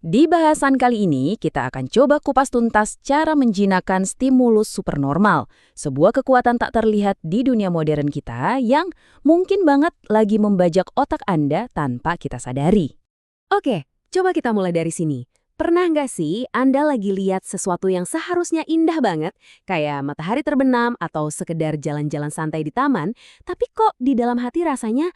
Di bahasan kali ini, kita akan coba kupas tuntas cara menjinakkan stimulus supernormal, sebuah kekuatan tak terlihat di dunia modern kita yang mungkin banget lagi membajak otak Anda tanpa kita sadari. Oke, coba kita mulai dari sini. Pernah nggak sih Anda lagi lihat sesuatu yang seharusnya indah banget, kayak matahari terbenam atau sekedar jalan-jalan santai di taman, tapi kok di dalam hati rasanya,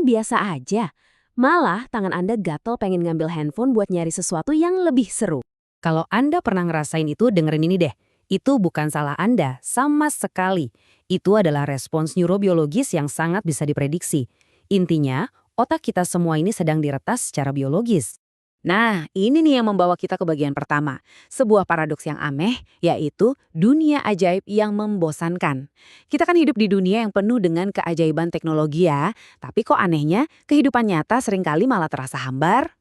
biasa aja. Malah tangan Anda gatel pengen ngambil handphone buat nyari sesuatu yang lebih seru. Kalau Anda pernah ngerasain itu, dengerin ini deh. Itu bukan salah Anda, sama sekali. Itu adalah respons neurobiologis yang sangat bisa diprediksi. Intinya, otak kita semua ini sedang diretas secara biologis. Nah, ini nih yang membawa kita ke bagian pertama. Sebuah paradoks yang aneh, yaitu dunia ajaib yang membosankan. Kita kan hidup di dunia yang penuh dengan keajaiban teknologi ya, tapi kok anehnya kehidupan nyata seringkali malah terasa hambar?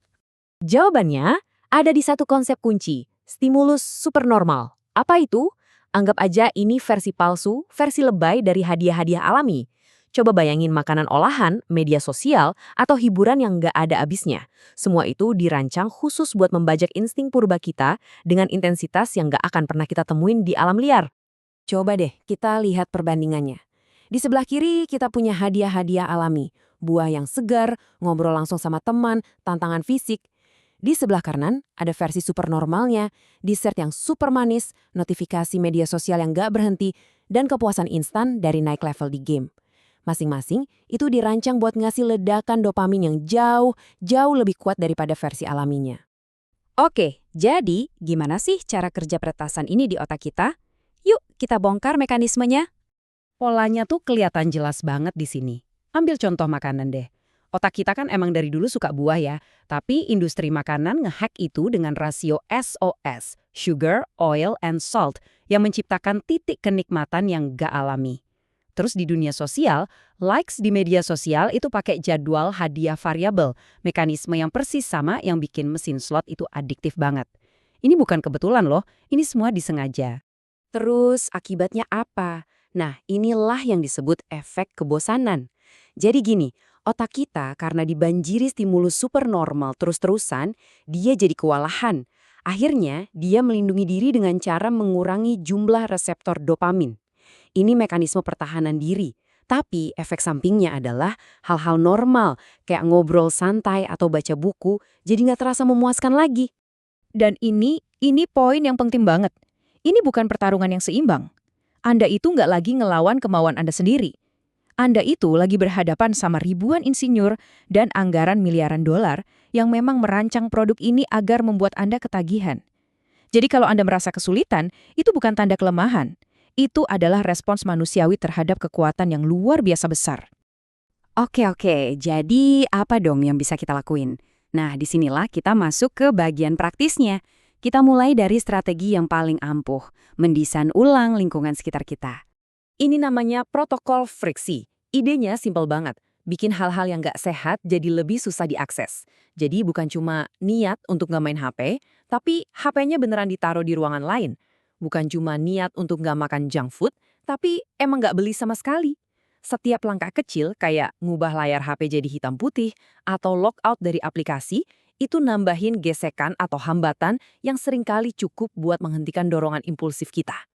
Jawabannya ada di satu konsep kunci, stimulus supernormal. Apa itu? Anggap aja ini versi palsu, versi lebay dari hadiah-hadiah alami. Coba bayangin makanan olahan, media sosial, atau hiburan yang nggak ada habisnya. Semua itu dirancang khusus buat membajak insting purba kita dengan intensitas yang nggak akan pernah kita temuin di alam liar. Coba deh kita lihat perbandingannya. Di sebelah kiri kita punya hadiah-hadiah alami, buah yang segar, ngobrol langsung sama teman, tantangan fisik. Di sebelah kanan ada versi supernormalnya, dessert yang super manis, notifikasi media sosial yang nggak berhenti, dan kepuasan instan dari naik level di game. Masing-masing itu dirancang buat ngasih ledakan dopamin yang jauh lebih kuat daripada versi alaminya. Oke, jadi gimana sih cara kerja peretasan ini di otak kita? Yuk, kita bongkar mekanismenya. Polanya tuh kelihatan jelas banget di sini. Ambil contoh makanan deh. Otak kita kan emang dari dulu suka buah ya, tapi industri makanan ngehack itu dengan rasio SOS, sugar, oil, and salt, yang menciptakan titik kenikmatan yang gak alami. Terus di dunia sosial, likes di media sosial itu pakai jadwal hadiah variabel, mekanisme yang persis sama yang bikin mesin slot itu adiktif banget. Ini bukan kebetulan loh, ini semua disengaja. Terus akibatnya apa? Nah, inilah yang disebut efek kebosanan. Jadi gini, otak kita karena dibanjiri stimulus supernormal terus-terusan, dia jadi kewalahan. Akhirnya, dia melindungi diri dengan cara mengurangi jumlah reseptor dopamin. Ini mekanisme pertahanan diri. Tapi efek sampingnya adalah hal-hal normal, kayak ngobrol santai atau baca buku, jadi nggak terasa memuaskan lagi. Dan ini poin yang penting banget. Ini bukan pertarungan yang seimbang. Anda itu nggak lagi ngelawan kemauan Anda sendiri. Anda itu lagi berhadapan sama ribuan insinyur dan anggaran miliaran dolar yang memang merancang produk ini agar membuat Anda ketagihan. Jadi kalau Anda merasa kesulitan, itu bukan tanda kelemahan. Itu adalah respons manusiawi terhadap kekuatan yang luar biasa besar. Oke, jadi apa dong yang bisa kita lakuin? Nah, disinilah kita masuk ke bagian praktisnya. Kita mulai dari strategi yang paling ampuh, mendesain ulang lingkungan sekitar kita. Ini namanya protokol friksi. Idenya simpel banget, bikin hal-hal yang nggak sehat jadi lebih susah diakses. Jadi bukan cuma niat untuk nggak main HP, tapi HP-nya beneran ditaruh di ruangan lain. Bukan cuma niat untuk nggak makan junk food, tapi emang nggak beli sama sekali. Setiap langkah kecil kayak ngubah layar HP jadi hitam putih atau logout dari aplikasi, itu nambahin gesekan atau hambatan yang seringkali cukup buat menghentikan dorongan impulsif kita.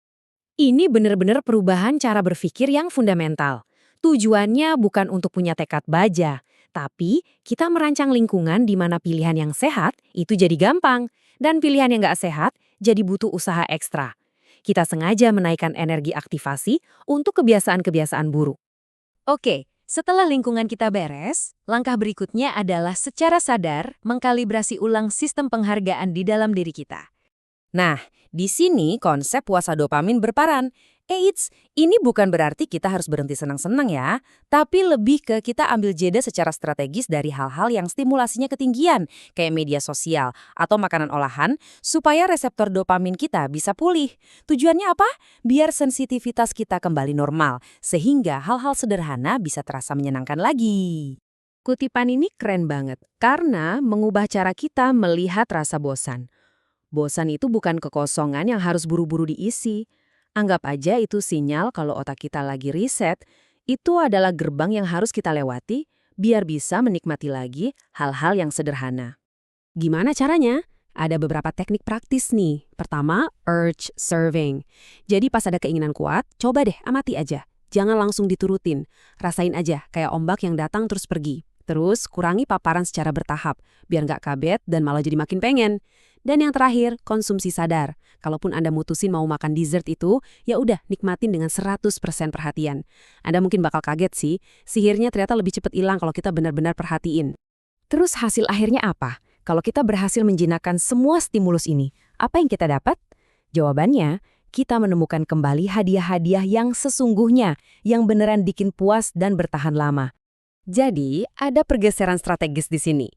Ini benar-benar perubahan cara berpikir yang fundamental. Tujuannya bukan untuk punya tekad baja, tapi kita merancang lingkungan di mana pilihan yang sehat itu jadi gampang, dan pilihan yang nggak sehat jadi butuh usaha ekstra. Kita sengaja menaikkan energi aktivasi untuk kebiasaan-kebiasaan buruk. Oke, setelah lingkungan kita beres, langkah berikutnya adalah secara sadar mengkalibrasi ulang sistem penghargaan di dalam diri kita. Nah, di sini konsep puasa dopamin berperan. Eits, ini bukan berarti kita harus berhenti senang-senang ya, tapi lebih ke kita ambil jeda secara strategis dari hal-hal yang stimulasinya ketinggian, kayak media sosial atau makanan olahan, supaya reseptor dopamin kita bisa pulih. Tujuannya apa? Biar sensitivitas kita kembali normal, sehingga hal-hal sederhana bisa terasa menyenangkan lagi. Kutipan ini keren banget, karena mengubah cara kita melihat rasa bosan. Bosan itu bukan kekosongan yang harus buru-buru diisi. Anggap aja itu sinyal kalau otak kita lagi reset, itu adalah gerbang yang harus kita lewati biar bisa menikmati lagi hal-hal yang sederhana. Gimana caranya? Ada beberapa teknik praktis nih. Pertama, urge serving. Jadi pas ada keinginan kuat, coba deh amati aja. Jangan langsung diturutin. Rasain aja, kayak ombak yang datang terus pergi. Terus, kurangi paparan secara bertahap, biar nggak kabet dan malah jadi makin pengen. Dan yang terakhir, konsumsi sadar. Kalaupun Anda mutusin mau makan dessert itu, ya udah nikmatin dengan 100% perhatian. Anda mungkin bakal kaget sih, sihirnya ternyata lebih cepat hilang kalau kita benar-benar perhatiin. Terus hasil akhirnya apa? Kalau kita berhasil menjinakkan semua stimulus ini, apa yang kita dapat? Jawabannya, kita menemukan kembali hadiah-hadiah yang sesungguhnya, yang beneran bikin puas dan bertahan lama. Jadi, ada pergeseran strategis di sini.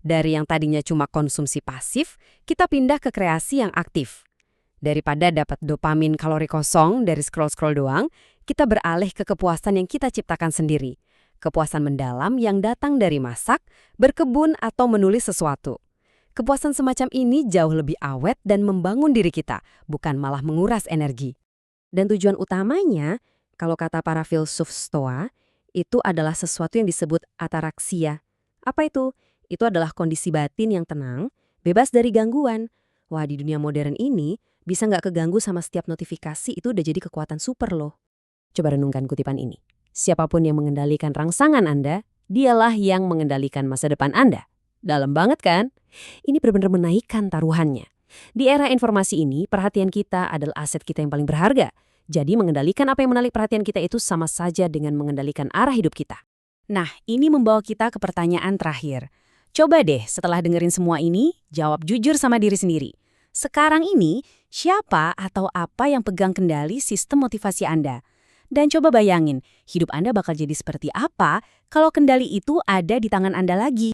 Dari yang tadinya cuma konsumsi pasif, kita pindah ke kreasi yang aktif. Daripada dapat dopamin kalori kosong dari scroll-scroll doang, kita beralih ke kepuasan yang kita ciptakan sendiri. Kepuasan mendalam yang datang dari masak, berkebun, atau menulis sesuatu. Kepuasan semacam ini jauh lebih awet dan membangun diri kita, bukan malah menguras energi. Dan tujuan utamanya, kalau kata para filsuf Stoa, itu adalah sesuatu yang disebut ataraksia. Apa itu? Itu adalah kondisi batin yang tenang, bebas dari gangguan. Wah, di dunia modern ini, bisa nggak keganggu sama setiap notifikasi itu udah jadi kekuatan super loh. Coba renungkan kutipan ini. Siapapun yang mengendalikan rangsangan Anda, dialah yang mengendalikan masa depan Anda. Dalam banget kan? Ini benar-benar menaikkan taruhannya. Di era informasi ini, perhatian kita adalah aset kita yang paling berharga. Jadi mengendalikan apa yang menarik perhatian kita itu sama saja dengan mengendalikan arah hidup kita. Nah, ini membawa kita ke pertanyaan terakhir. Coba deh setelah dengerin semua ini, jawab jujur sama diri sendiri. Sekarang ini, siapa atau apa yang pegang kendali sistem motivasi Anda? Dan coba bayangin, hidup Anda bakal jadi seperti apa kalau kendali itu ada di tangan Anda lagi?